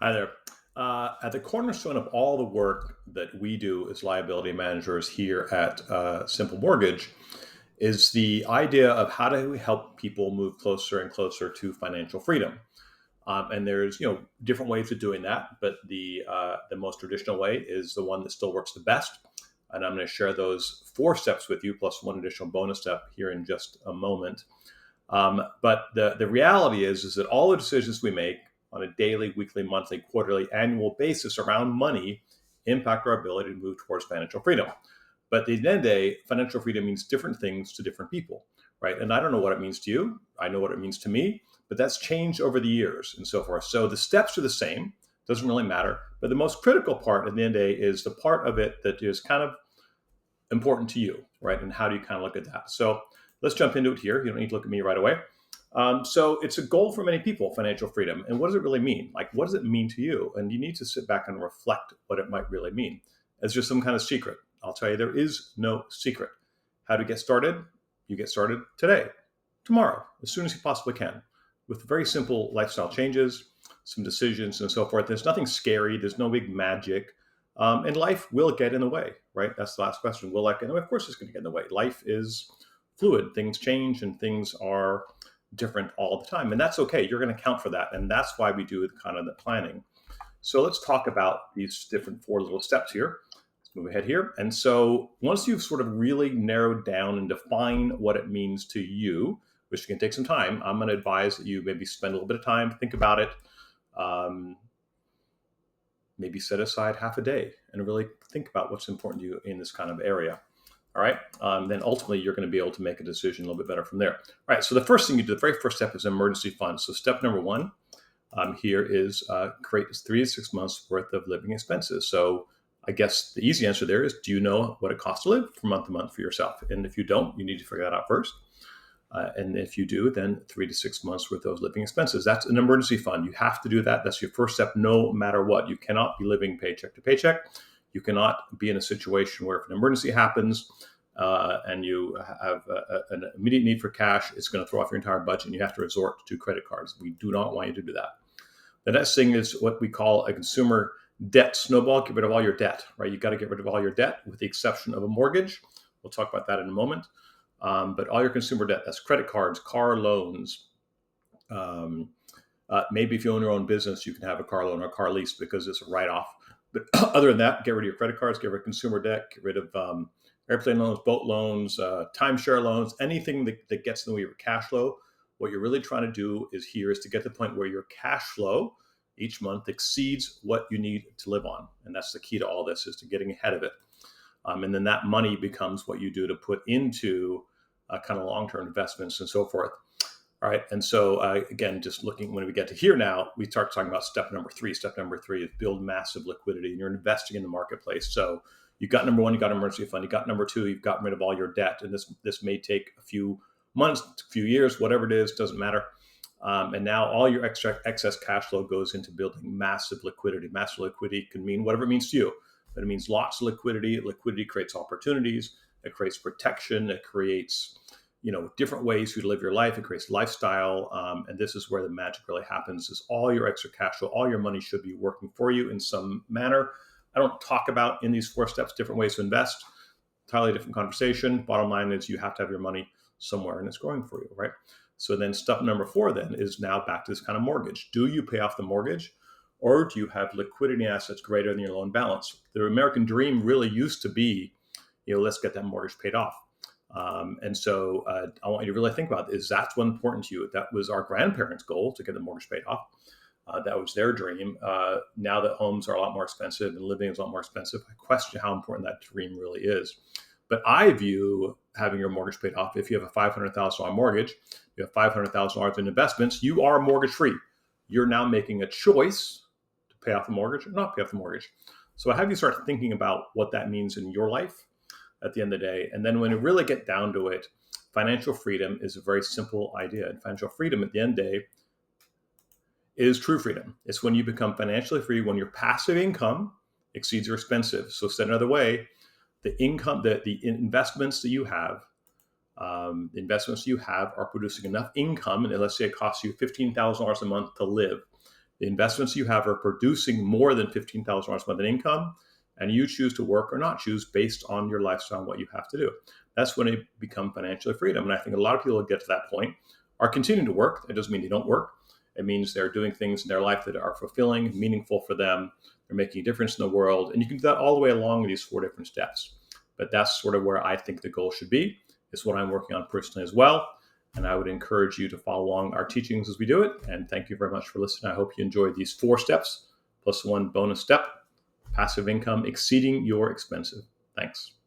Hi there. At the cornerstone of all the work that we do as liability managers here at Simple Mortgage is the idea of how do we help people move closer and closer to financial freedom. And there's different ways of doing that, but the most traditional way is the one that still works the best. And I'm going to share those four steps with you, plus one additional bonus step here in just a moment. But the reality is that all the decisions we make on a daily, weekly, monthly, quarterly, annual basis around money impact our ability to move towards financial freedom. But at the end of the day, financial freedom means different things to different people, right? And I don't know what it means to you. I know what it means to me, but that's changed over the years and so forth. So the steps are the same, doesn't really matter. But the most critical part at the end of the day is the part of it that is kind of important to you, right? And how do you kind of look at that? So let's jump into it here. You don't need to look at me right away. So it's a goal for many people, financial freedom. And what does it really mean? Like, what does it mean to you? And you need to sit back and reflect what it might really mean. Is there some kind of secret? I'll tell you, there is no secret. How to get started? You get started today, tomorrow, as soon as you possibly can, with very simple lifestyle changes, some decisions, and so forth. There's nothing scary. There's no big magic. And life will get in the way, right? That's the last question. Will life get in the way? Of course it's going to get in the way. Life is fluid. Things change and things are different all the time. And that's okay. You're going to account for that. And that's why we do kind of the planning. So let's talk about these different four little steps here. Let's move ahead here. And so once you've sort of really narrowed down and define what it means to you, which can take some time, I'm going to advise that you maybe spend a little bit of time, think about it. Maybe set aside half a day and really think about what's important to you in this kind of area. All right. Then ultimately, you're going to be able to make a decision a little bit better from there. All right. So the first thing you do, the very first step is emergency fund. So step number one here is create 3 to 6 months worth of living expenses. So I guess the easy answer there is, do you know what it costs to live from month to month for yourself? And if you don't, you need to figure that out first. And if you do, then 3 to 6 months worth of those living expenses. That's an emergency fund. You have to do that. That's your first step, no matter what. You cannot be living paycheck to paycheck. You cannot be in a situation where if an emergency happens and you have an immediate need for cash, it's going to throw off your entire budget and you have to resort to credit cards. We do not want you to do that. The next thing is what we call a consumer debt snowball. Get rid of all your debt, right? You got to get rid of all your debt with the exception of a mortgage. We'll talk about that in a moment. But all your consumer debt, that's credit cards, car loans. Maybe if you own your own business, you can have a car loan or a car lease because it's a write-off. But other than that, get rid of your credit cards, get rid of consumer debt, get rid of airplane loans, boat loans, timeshare loans, anything that gets in the way of your cash flow. What you're really trying to do is to get to the point where your cash flow each month exceeds what you need to live on. And that's the key to all this, is to getting ahead of it. And then that money becomes what you do to put into kind of long-term investments and so forth. All right. And so, again, just looking when we get to here now, we start talking about step number 3. Step number 3 is build massive liquidity, and you're investing in the marketplace. So you got number 1, you got an emergency fund. You got number 2, you've gotten rid of all your debt. And this may take a few months, a few years, whatever it is, doesn't matter. And now all your excess cash flow goes into building massive liquidity. Massive liquidity can mean whatever it means to you, but it means lots of liquidity. Liquidity creates opportunities. It creates protection. It creates different ways for you to live your life. It creates lifestyle. And this is where the magic really happens, is all your extra cash flow, all your money should be working for you in some manner. I don't talk about in these 4 steps different ways to invest. Entirely different conversation. Bottom line is you have to have your money somewhere and it's growing for you, right? So then step number 4 then is now back to this kind of mortgage. Do you pay off the mortgage, or do you have liquidity assets greater than your loan balance? The American dream really used to be, let's get that mortgage paid off. And so I want you to really think about, is that's what's important to you? That was our grandparents' goal, to get the mortgage paid off. That was their dream. Now that homes are a lot more expensive and living is a lot more expensive, I question how important that dream really is. But I view having your mortgage paid off, if you have a $500,000 mortgage, you have $500,000 in investments, you are mortgage free. You're now making a choice to pay off the mortgage or not pay off the mortgage. So I have you start thinking about what that means in your life at the end of the day. And then when you really get down to it, financial freedom is a very simple idea. And financial freedom at the end of the day is true freedom. It's when you become financially free, when your passive income exceeds your expensive. So said another way, the income, the investments that you have, are producing enough income. And let's say it costs you $15,000 a month to live. the investments you have are producing more than $15,000 a month in income, and you choose to work or not choose based on your lifestyle and what you have to do. That's when you become financially freedom. And I think a lot of people who get to that point are continuing to work. It doesn't mean they don't work. It means they're doing things in their life that are fulfilling, meaningful for them. They're making a difference in the world. And you can do that all the way along these 4 different steps. But that's sort of where I think the goal should be. It's what I'm working on personally as well. And I would encourage you to follow along our teachings as we do it. And thank you very much for listening. I hope you enjoyed these 4 steps, plus 1 bonus step, passive income exceeding your expenses. Thanks.